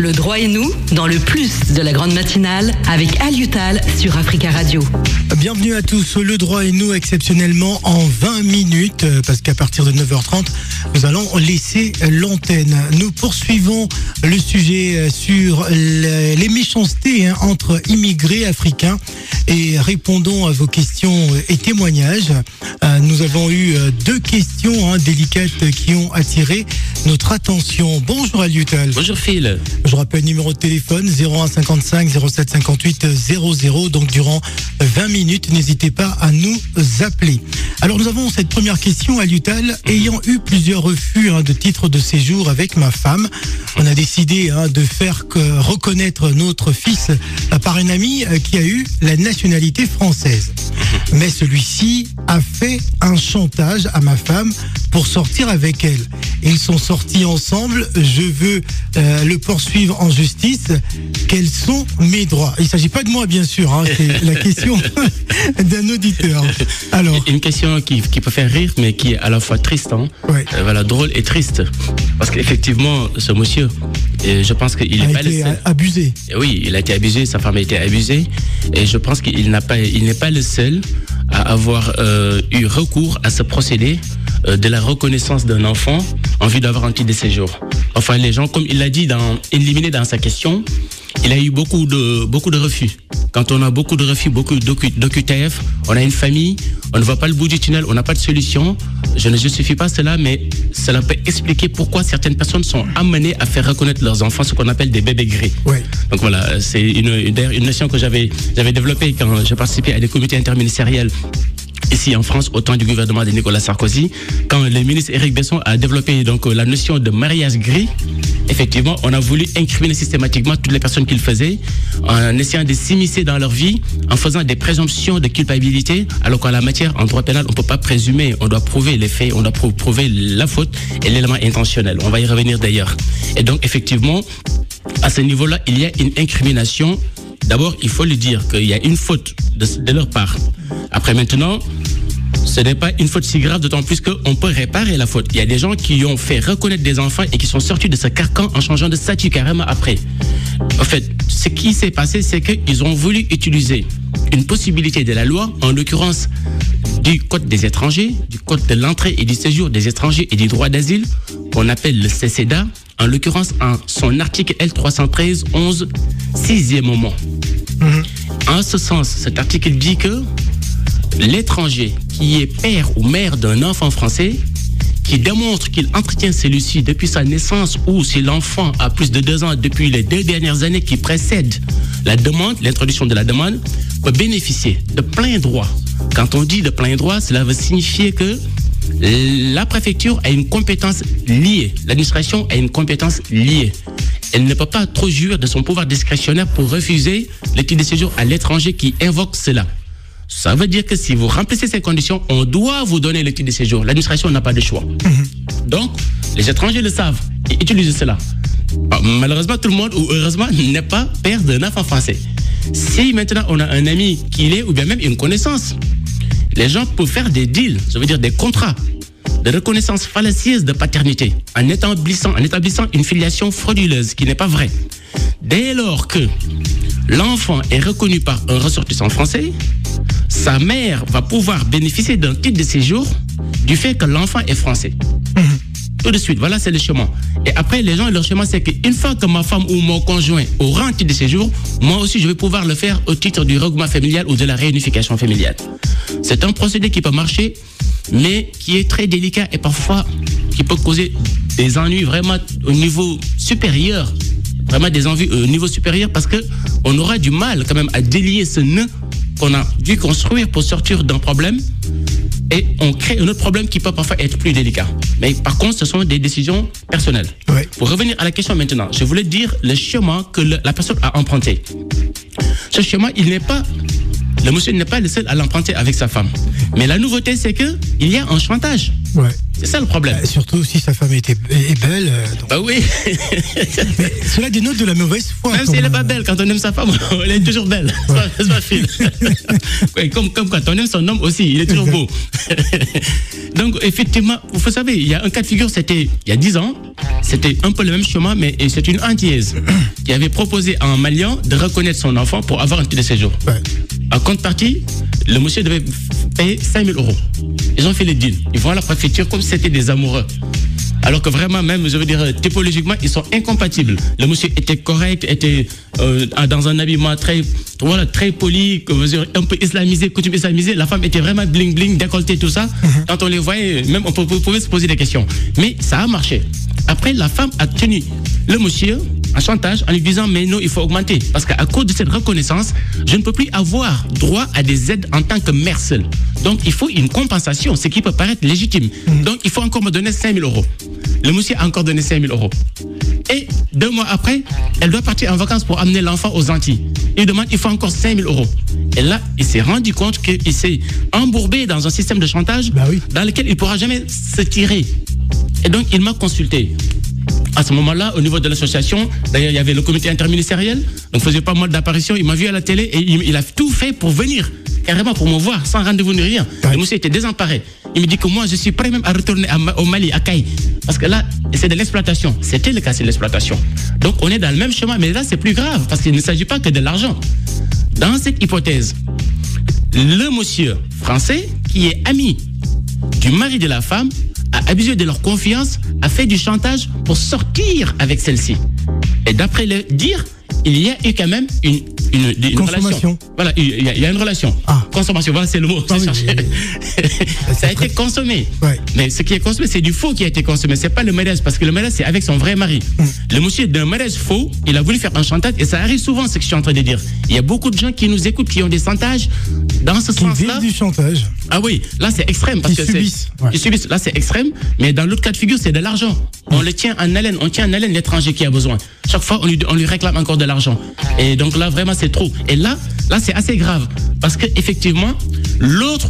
Le droit et nous, dans le plus de la grande matinale, avec Alioutal sur Africa Radio. Bienvenue à tous, Le droit et nous exceptionnellement en 20 minutes, parce qu'à partir de 9h30, nous allons laisser l'antenne. Nous poursuivons le sujet sur les méchancetés entre immigrés africains et répondons à vos questions et témoignages. Nous avons eu deux questions délicates qui ont attiré notre attention. Bonjour Alioutal. Bonjour Phil. Je rappelle le numéro de téléphone 01 55 07 58 00. Donc durant 20 minutes, n'hésitez pas à nous appeler. Alors nous avons cette première question Alioutal. Ayant eu plusieurs refus de titre de séjour avec ma femme, on a décidé de faire reconnaître notre fils par un ami qui a eu la nationalité française. Mais celui-ci a fait un chantage à ma femme pour sortir avec elle. Ils sont sortis ensemble. Je veux le poursuivre en justice. Quels sont mes droits? Il ne s'agit pas de moi, bien sûr. C'est la question d'un auditeur. Alors, une question qui peut faire rire, mais qui est à la fois triste. Ouais. Voilà, drôle et triste. Parce qu'effectivement, ce monsieur, je pense qu'il n'est pas le seul. Abusé. Oui, il a été abusé, sa femme a été abusée. Et je pense qu'il n'est pas le seul à avoir eu recours à ce procédé de la reconnaissance d'un enfant en vue d'avoir un titre de séjour. Enfin, les gens, comme il l'a dit, éliminé dans sa question, il a eu beaucoup de refus. Quand on a beaucoup de refus, beaucoup d'OQTF, on a une famille, on ne voit pas le bout du tunnel, on n'a pas de solution. Je ne justifie pas cela, mais cela peut expliquer pourquoi certaines personnes sont amenées à faire reconnaître leurs enfants, ce qu'on appelle des bébés gris. Ouais. Donc voilà, c'est une notion que j'avais développée quand je participais à des comités interministériels ici en France, au temps du gouvernement de Nicolas Sarkozy, quand le ministre Éric Besson a développé donc la notion de mariage gris. Effectivement, on a voulu incriminer systématiquement toutes les personnes qui le faisaient, en essayant de s'immiscer dans leur vie, en faisant des présomptions de culpabilité, alors qu'en la matière, en droit pénal, on ne peut pas présumer, on doit prouver les faits, on doit prouver la faute et l'élément intentionnel. On va y revenir d'ailleurs. Et donc, effectivement, à ce niveau-là, il y a une incrimination. D'abord, il faut le dire qu'il y a une faute de leur part. Après, maintenant, ce n'est pas une faute si grave, d'autant plus qu'on peut réparer la faute. Il y a des gens qui ont fait reconnaître des enfants et qui sont sortis de ce carcan en changeant de statut carrément après. En fait, ce qui s'est passé, c'est qu'ils ont voulu utiliser une possibilité de la loi, en l'occurrence du Code des étrangers, du Code de l'entrée et du séjour des étrangers et du droit d'asile, qu'on appelle le CESEDA, en l'occurrence en son article L313-11, 6e moment. En ce sens, cet article dit que l'étranger qui est père ou mère d'un enfant français, qui démontre qu'il entretient celui-ci depuis sa naissance ou si l'enfant a plus de 2 ans depuis les 2 dernières années qui précèdent la demande, l'introduction de la demande, peut bénéficier de plein droit. Quand on dit de plein droit, cela veut signifier que la préfecture a une compétence liée, l'administration a une compétence liée. Elle ne peut pas trop jouir de son pouvoir discrétionnaire pour refuser le titre de séjour à l'étranger qui invoque cela. Ça veut dire que si vous remplissez ces conditions, on doit vous donner le titre de séjour. L'administration n'a pas de choix. Donc, les étrangers le savent et utilisent cela. Malheureusement, tout le monde, ou heureusement, n'est pas père d'un enfant français. Si maintenant on a un ami qui l'est, ou bien même une connaissance, les gens peuvent faire des deals, ça veut dire des contrats de reconnaissance fallacieuse de paternité en établissant une filiation frauduleuse qui n'est pas vraie. Dès lors que l'enfant est reconnu par un ressortissant français, sa mère va pouvoir bénéficier d'un titre de séjour du fait que l'enfant est français. Tout de suite, voilà, c'est le chemin. Et après, les gens, leur chemin, c'est qu'une fois que ma femme ou mon conjoint aura un titre de séjour, moi aussi, je vais pouvoir le faire au titre du regroupement familial ou de la réunification familiale. C'est un procédé qui peut marcher, mais qui est très délicat et parfois qui peut causer des ennuis vraiment au niveau supérieur. Vraiment des ennuis au niveau supérieur parce qu'on aura du mal quand même à délier ce nœud qu'on a dû construire pour sortir d'un problème. Et on crée un autre problème qui peut parfois être plus délicat. Mais par contre, ce sont des décisions personnelles. Ouais. Pour revenir à la question maintenant, je voulais dire le chemin que la personne a emprunté. Ce chemin, le monsieur n'est pas le seul à l'emprunter avec sa femme. Mais la nouveauté, c'est qu'il y a un chantage. Ouais. C'est ça le problème. Surtout si sa femme est belle. Bah oui. Mais cela dénote de la mauvaise foi. Même si elle n'est pas belle, quand on aime sa femme, elle est toujours belle. Ouais. C'est pas Phil. Ouais, comme quand on aime son homme aussi, il est toujours beau. Donc effectivement, vous savez, il y a un cas de figure, c'était il y a 10 ans. c'était un peu le même chemin, mais c'est une antillaise qui avait proposé à un Malien de reconnaître son enfant pour avoir un titre de séjour. Ouais. En contrepartie, le monsieur devait payer 5 000 euros. Ils ont fait le deal. Ils vont à la préfecture comme si c'était des amoureux. Alors que vraiment, même, je veux dire, typologiquement, ils sont incompatibles. Le monsieur était correct, était dans un habillement très poli, un peu islamisé, coutume islamisée. La femme était vraiment bling-bling, décolletée, tout ça. Quand on les voyait, même on pouvait se poser des questions. Mais ça a marché. Après, la femme a tenu le monsieur en chantage en lui disant mais non, il faut augmenter. Parce qu'à cause de cette reconnaissance, je ne peux plus avoir droit à des aides en tant que mère seule. Donc, il faut une compensation, ce qui peut paraître légitime. Donc, il faut encore me donner 5 000 euros. Le monsieur a encore donné 5 000 euros. Et 2 mois après, elle doit partir en vacances pour amener l'enfant aux Antilles. Il demande, il faut encore 5 000 euros. Et là, il s'est rendu compte qu'il s'est embourbé dans un système de chantage dans lequel il ne pourra jamais se tirer. Et donc, il m'a consulté. À ce moment-là, au niveau de l'association, d'ailleurs, il y avait le comité interministériel, donc faisait pas mal d'apparitions. Il m'a vu à la télé et il a tout fait pour venir, carrément pour me voir, sans rendez-vous ni rien. Le monsieur était désemparé. Il me dit que moi, je suis prêt même à retourner au Mali, à Caille. Parce que là, c'est de l'exploitation. C'était le cas, c'est de l'exploitation. Donc, on est dans le même chemin, mais là, c'est plus grave, parce qu'il ne s'agit pas que de l'argent. Dans cette hypothèse, le monsieur français, qui est ami du mari de la femme, a abusé de leur confiance, a fait du chantage pour sortir avec celle-ci. Et d'après le dire, il y a eu quand même une relation. Voilà, il y a une relation. Consommation, voilà, c'est le mot. Ça a été consommé. Ouais. Mais ce qui est consommé, c'est du faux qui a été consommé. C'est pas le mariage, parce que le mariage, c'est avec son vrai mari. Le monsieur d'un mariage faux, il a voulu faire un chantage, et ça arrive souvent, ce que je suis en train de dire. Il y a beaucoup de gens qui nous écoutent, qui ont des chantages dans ce sens-là. Du chantage. Ah oui, là c'est extrême, parce que ils subissent. Là c'est extrême, mais dans l'autre cas de figure, c'est de l'argent. On le tient en haleine, on tient en haleine l'étranger qui a besoin. Chaque fois, on lui réclame encore de l'argent. Et donc là, vraiment, c'est trop. Et là, c'est assez grave, parce que effectivement, l'autre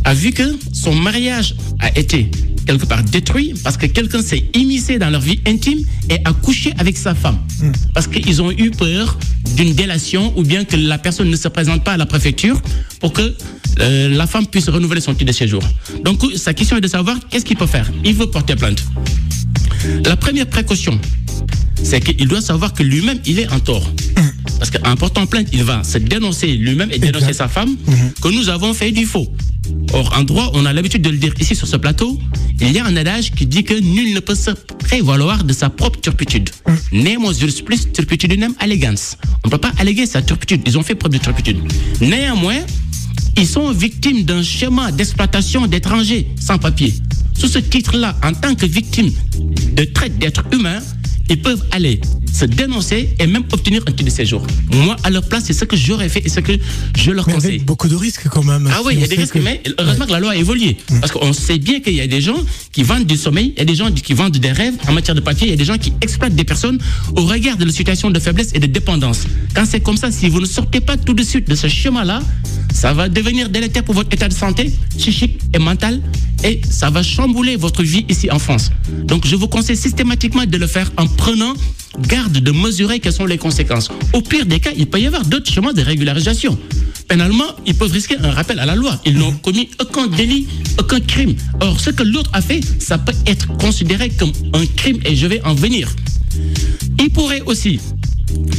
a vu que son mariage a été quelque part détruit parce que quelqu'un s'est immiscé dans leur vie intime et a couché avec sa femme. Parce qu'ils ont eu peur d'une délation ou bien que la personne ne se présente pas à la préfecture pour que la femme puisse renouveler son titre de séjour. Donc, sa question est de savoir qu'est-ce qu'il peut faire. Il veut porter plainte. La première précaution, c'est qu'il doit savoir que lui-même, il est en tort. Parce qu'en portant plainte, il va se dénoncer lui-même et dénoncer sa femme que nous avons fait du faux. Or, en droit, on a l'habitude de le dire ici sur ce plateau, il y a un adage qui dit que nul ne peut se prévaloir de sa propre turpitude. Nemo juris plus turpitudinem allegans. On ne peut pas alléguer sa turpitude. Ils ont fait preuve de turpitude. Néanmoins, ils sont victimes d'un schéma d'exploitation d'étrangers sans papier. Sous ce titre-là, en tant que victime de traite d'êtres humains, ils peuvent aller se dénoncer et même obtenir un titre de séjour. Moi, à leur place, c'est ce que j'aurais fait et ce que je leur conseille. Avec beaucoup de risques quand même. Ah oui, il y a des risques, mais heureusement que la loi a évolué. Parce qu'on sait bien qu'il y a des gens qui vendent du sommeil, il y a des gens qui vendent des rêves en matière de papier, il y a des gens qui exploitent des personnes au regard de la situation de faiblesse et de dépendance. Quand c'est comme ça, si vous ne sortez pas tout de suite de ce schéma-là, ça va devenir délétère pour votre état de santé psychique et mental et ça va chambouler votre vie ici en France. Donc je vous conseille systématiquement de le faire en prenant garde de mesurer quelles sont les conséquences. Au pire des cas, il peut y avoir d'autres chemins de régularisation. Pénalement, ils peuvent risquer un rappel à la loi. Ils n'ont commis aucun délit, aucun crime. Or, ce que l'autre a fait, ça peut être considéré comme un crime et je vais en venir. Il pourrait aussi,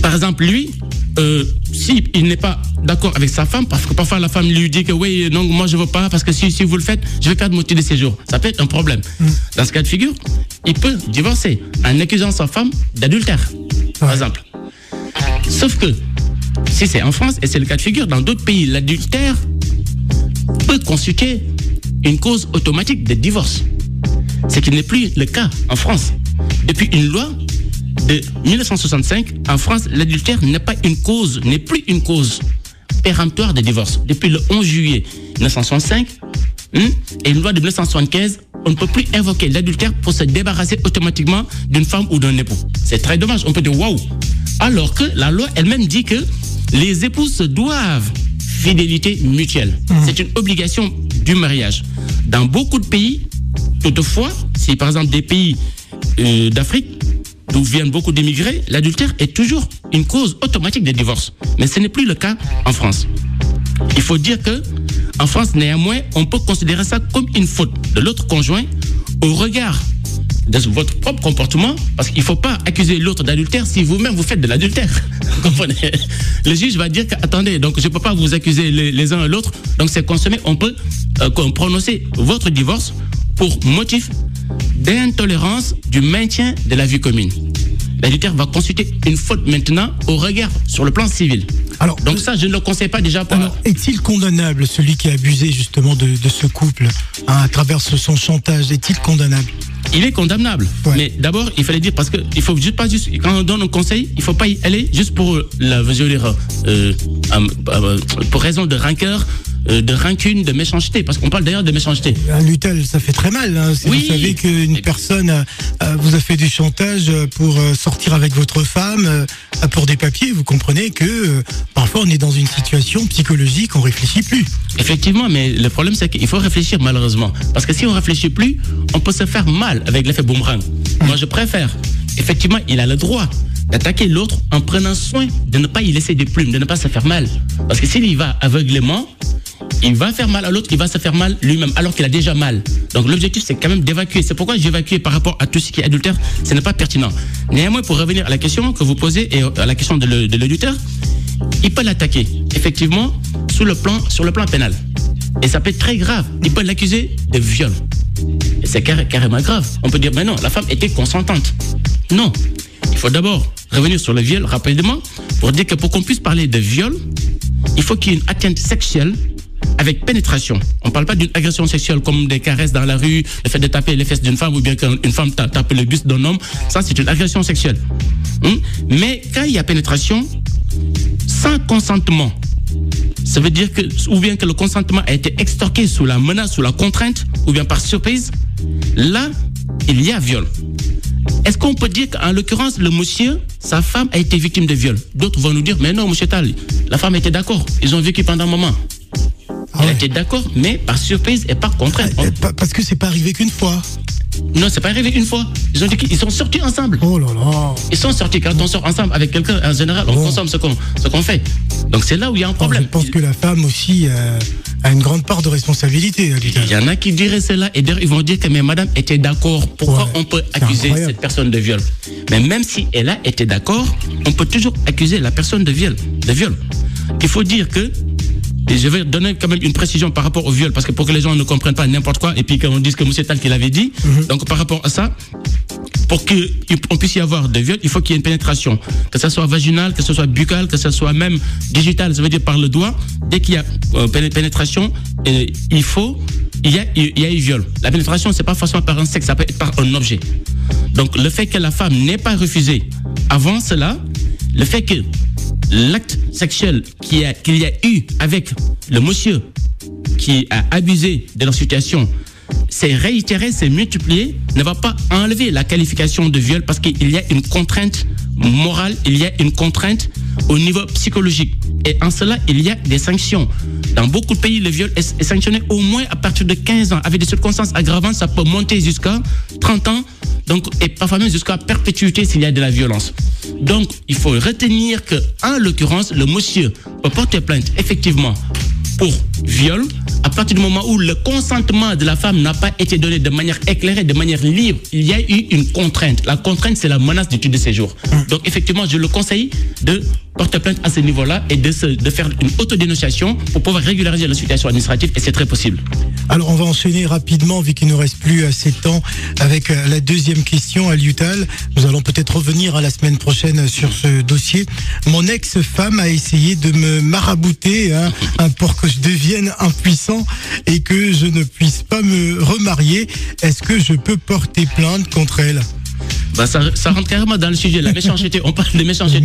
par exemple, lui, s'il n'est pas d'accord avec sa femme, parce que parfois la femme lui dit que oui, non, moi je veux pas, parce que si vous le faites, je vais perdre mon titre de séjour. Ça peut être un problème. Dans ce cas de figure, il peut divorcer en accusant sa femme d'adultère, par exemple. Sauf que, si c'est en France, et c'est le cas de figure, dans d'autres pays, l'adultère peut constituer une cause automatique de divorce. Ce qui n'est plus le cas en France. Depuis une loi de 1965, en France, l'adultère n'est plus une cause péremptoire de divorce. Depuis le 11 juillet 1965 et une loi de 1975, on ne peut plus invoquer l'adultère pour se débarrasser automatiquement d'une femme ou d'un époux. C'est très dommage, on peut dire waouh. Alors que la loi elle-même dit que les époux se doivent fidélité mutuelle. C'est une obligation du mariage. Dans beaucoup de pays, toutefois, si par exemple des pays d'Afrique, d'où viennent beaucoup d'immigrés, l'adultère est toujours une cause automatique de divorce. Mais ce n'est plus le cas en France. Il faut dire que en France, néanmoins, on peut considérer ça comme une faute de l'autre conjoint au regard de votre propre comportement, parce qu'il ne faut pas accuser l'autre d'adultère si vous-même vous faites de l'adultère. Vous comprenez? Le juge va dire attendez, donc je ne peux pas vous accuser les uns et l'autre, donc c'est consommé, on peut prononcer votre divorce pour motif d'intolérance du maintien de la vie commune. L'adultère va constituer une faute maintenant au regard sur le plan civil. Alors, donc ça, je ne le conseille pas déjà pour... Alors, est-il condamnable, celui qui a abusé justement de ce couple, à travers son chantage, est-il condamnable? Il est condamnable. Ouais. Mais d'abord, il fallait dire, parce que il faut juste pas juste, quand on donne un conseil, il faut pas y aller juste pour pour raison de rancœur, de rancune, de méchanceté, parce qu'on parle d'ailleurs de méchanceté. Lutal, ça fait très mal. Hein. Si vous savez qu'une personne vous a fait du chantage pour sortir avec votre femme, pour des papiers, vous comprenez que parfois on est dans une situation psychologique, on réfléchit plus. Effectivement, mais le problème c'est qu'il faut réfléchir malheureusement, parce que si on réfléchit plus, on peut se faire mal avec l'effet boomerang. Moi je préfère, effectivement, il a le droit d'attaquer l'autre en prenant soin de ne pas y laisser des plumes, de ne pas se faire mal. Parce que s'il y va aveuglément, il va faire mal à l'autre, il va se faire mal lui-même, alors qu'il a déjà mal. Donc l'objectif, c'est quand même d'évacuer. C'est pourquoi j'évacue par rapport à tout ce qui est adultère, ce n'est pas pertinent. Néanmoins, pour revenir à la question que vous posez et à la question de l'adultère, il peut l'attaquer, effectivement, sur le plan pénal. Et ça peut être très grave. Il peut l'accuser de viol. Et c'est carrément grave. On peut dire, mais non, la femme était consentante. Non. Il faut d'abord revenir sur le viol rapidement pour dire que pour qu'on puisse parler de viol, il faut qu'il y ait une atteinte sexuelle avec pénétration. On ne parle pas d'une agression sexuelle comme des caresses dans la rue, le fait de taper les fesses d'une femme ou bien qu'une femme tape le buste d'un homme. Ça, c'est une agression sexuelle. Mais quand il y a pénétration, sans consentement, ça veut dire que, ou bien que le consentement a été extorqué sous la menace, sous la contrainte, ou bien par surprise, là, il y a viol. Est-ce qu'on peut dire qu'en l'occurrence, le monsieur, sa femme a été victime de viol? D'autres vont nous dire, mais non, monsieur Tal, la femme était d'accord. Ils ont vécu pendant un moment. Elle était d'accord, mais par surprise et par contrainte. Parce que c'est pas arrivé qu'une fois. Non, c'est pas arrivé une fois. Ils ont dit qu'ils sont sortis ensemble. Oh là là. Ils sont sortis. Quand on sort ensemble avec quelqu'un, en général, on consomme ce qu'on fait. Donc c'est là où il y a un problème. Je pense que la femme aussi a une grande part de responsabilité. Il y en a qui diraient cela et d'ailleurs ils vont dire que mais madame était d'accord. Pourquoi on peut accuser cette personne de viol? Mais même si elle a été d'accord, on peut toujours accuser la personne de viol. Il faut dire que, et je vais donner quand même une précision par rapport au viol, parce que pour que les gens ne comprennent pas n'importe quoi, et puis qu'on dise que M. Tal qui l'avait dit, donc par rapport à ça, pour qu'on puisse y avoir de viol, il faut qu'il y ait une pénétration, que ce soit vaginale, que ce soit buccale, que ce soit même digitale, ça veut dire par le doigt. Dès qu'il y a pénétration, il y a eu viol. La pénétration, c'est pas forcément par un sexe, ça peut être par un objet. Donc le fait que la femme n'ait pas refusé avant cela, le fait que l'acte sexuel qu'il y a eu avec le monsieur qui a abusé de leur situation, c'est réitéré, c'est multiplié, ne va pas enlever la qualification de viol parce qu'il y a une contrainte morale, il y a une contrainte au niveau psychologique. Et en cela, il y a des sanctions. Dans beaucoup de pays, le viol est sanctionné au moins à partir de 15 ans. Avec des circonstances aggravantes, ça peut monter jusqu'à 30 ans, donc, et parfois même jusqu'à perpétuité s'il y a de la violence. Donc, il faut retenir que, en l'occurrence, le monsieur peut porter plainte, effectivement, pour viol, à partir du moment où le consentement de la femme n'a pas été donné de manière éclairée, de manière libre. Il y a eu une contrainte. La contrainte, c'est la menace du titre de séjour. Donc, effectivement, je le conseille de porter plainte à ce niveau-là et de faire une autodénonciation pour pouvoir régulariser la situation administrative, et c'est très possible. Alors, on va enchaîner rapidement, vu qu'il ne nous reste plus assez de temps, avec la deuxième question à Lyutal. Nous allons peut-être revenir à la semaine prochaine sur ce dossier. Mon ex-femme a essayé de me marabouter pour que je devienne impuissant et que je ne puisse pas me remarier. Est-ce que je peux porter plainte contre elle? Ça rentre carrément dans le sujet, la méchanceté. On parle de méchanceté.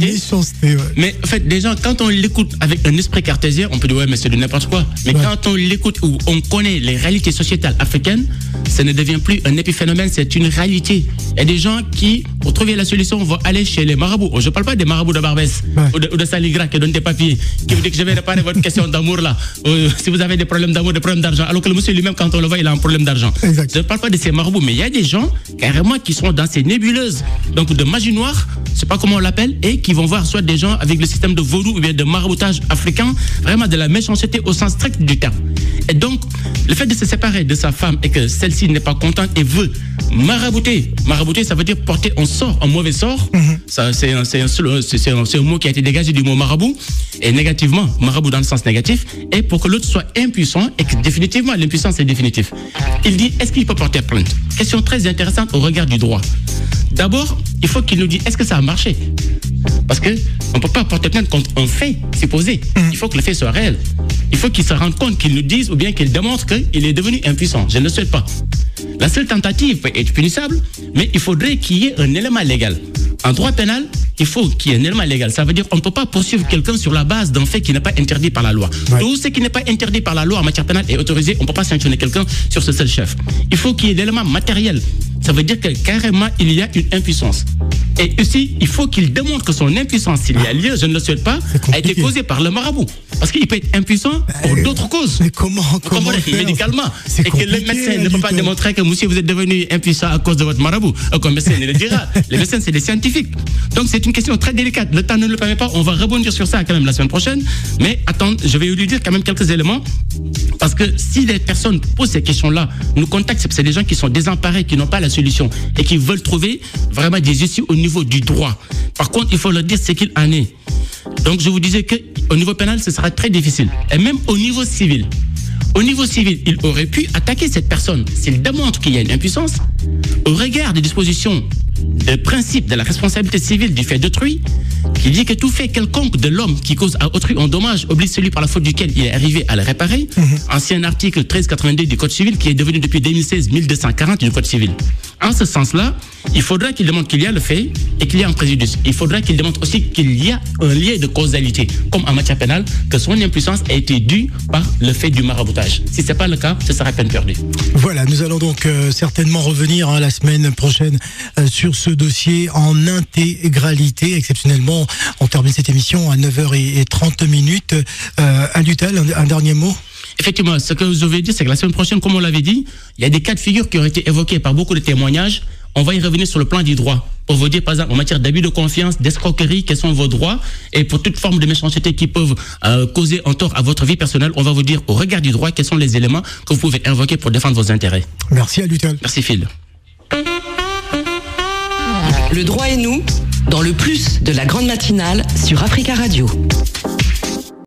Mais en fait, déjà, quand on l'écoute avec un esprit cartésien, on peut dire, ouais, mais c'est de n'importe quoi. Mais quand on l'écoute ou on connaît les réalités sociétales africaines, ça ne devient plus un épiphénomène, c'est une réalité. Il y a des gens qui, pour trouver la solution, vont aller chez les marabouts. Je ne parle pas des marabouts de Barbès ou de Saligra qui donnent des papiers, qui vous disent que je vais réparer votre question d'amour là. Si vous avez des problèmes d'amour, des problèmes d'argent, alors que le monsieur lui-même, quand on le voit, il a un problème d'argent. Exact. Je ne parle pas de ces marabouts, mais il y a des gens, carrément, qui sont dans ces nébuleuses, donc de magie noire, je sais pas comment on l'appelle, et qui vont voir soit des gens avec le système de vaudou ou bien de maraboutage africain, vraiment de la méchanceté au sens strict du terme. Et donc, le fait de se séparer de sa femme et que celle-ci n'est pas contente et veut marabouter Marabouter, ça veut dire porter un mauvais sort. Ça, c'est un mot qui a été dégagé du mot marabout, et négativement, marabout dans le sens négatif, et pour que l'autre soit impuissant, et que définitivement, l'impuissance est définitive. Il dit, est-ce qu'il peut porter plainte? Question très intéressante au regard du droit. D'abord, il faut qu'il nous dise, est-ce que ça a marché? Parce que on ne peut pas porter plainte contre un fait supposé. Il faut que le fait soit réel. Il faut qu'il se rende compte, qu'il nous dise ou bien qu'il démontre qu'il est devenu impuissant. Je ne le souhaite pas. La seule tentative peut être punissable, mais il faudrait qu'il y ait un élément légal. En droit pénal, il faut qu'il y ait un élément légal. Ça veut dire qu'on ne peut pas poursuivre quelqu'un sur la base d'un fait qui n'est pas interdit par la loi. Ouais. Tout ce qui n'est pas interdit par la loi en matière pénale est autorisé. On ne peut pas sanctionner quelqu'un sur ce seul chef. Il faut qu'il y ait l'élément matériel. Ça veut dire que carrément, il y a une impuissance. Et aussi, il faut qu'il démontre que son impuissance, s'il y a lieu, je ne le souhaite pas, a été causée par le marabout. Parce qu'il peut être impuissant pour d'autres causes. Mais comment médicalement. Et que le médecin ne peut pas démontrer que monsieur, vous êtes devenu impuissant à cause de votre marabout. Comme médecin ne le dira. Les médecins, c'est des scientifiques. Donc, c'est une question très délicate. Le temps ne le permet pas. On va rebondir sur ça quand même la semaine prochaine. Mais attends, je vais lui dire quand même quelques éléments. Parce que si les personnes posent ces questions-là, nous contactent, c'est des gens qui sont désemparés, qui n'ont pas la solution et qui veulent trouver vraiment des issues au niveau du droit. Par contre, il faut leur dire ce qu'il en est. Donc, je vous disais qu'au niveau pénal, ce sera très difficile. Et même au niveau civil. Au niveau civil, il aurait pu attaquer cette personne s'il démontre qu'il y a une impuissance. Au regard des dispositions de principe de la responsabilité civile du fait d'autrui, qui dit que tout fait quelconque de l'homme qui cause à autrui un dommage oblige celui par la faute duquel il est arrivé à le réparer. Ancien article 1382 du Code civil qui est devenu depuis 2016 1240 du Code civil. En ce sens-là, il faudra qu'il démontre qu'il y a le fait et qu'il y a un préjudice. Il faudra qu'il démontre aussi qu'il y a un lien de causalité, comme en matière pénale, que son impuissance a été due par le fait du maraboutage. Si ce n'est pas le cas, ce sera peine perdue. Voilà, nous allons donc certainement revenir la semaine prochaine sur ce dossier en intégralité. Exceptionnellement, on termine cette émission à 9h30. Alutal, un dernier mot? Effectivement, ce que je veux dire, c'est que la semaine prochaine, comme on l'avait dit, il y a des cas de figure qui ont été évoqués par beaucoup de témoignages. On va y revenir sur le plan du droit. Pour vous dire, par exemple, en matière d'abus de confiance, d'escroquerie, quels sont vos droits. Et pour toute forme de méchanceté qui peuvent causer un tort à votre vie personnelle, on va vous dire, au regard du droit, quels sont les éléments que vous pouvez invoquer pour défendre vos intérêts. Merci Alutal. Merci Phil. Le droit et nous, dans le plus de la grande matinale sur Africa Radio.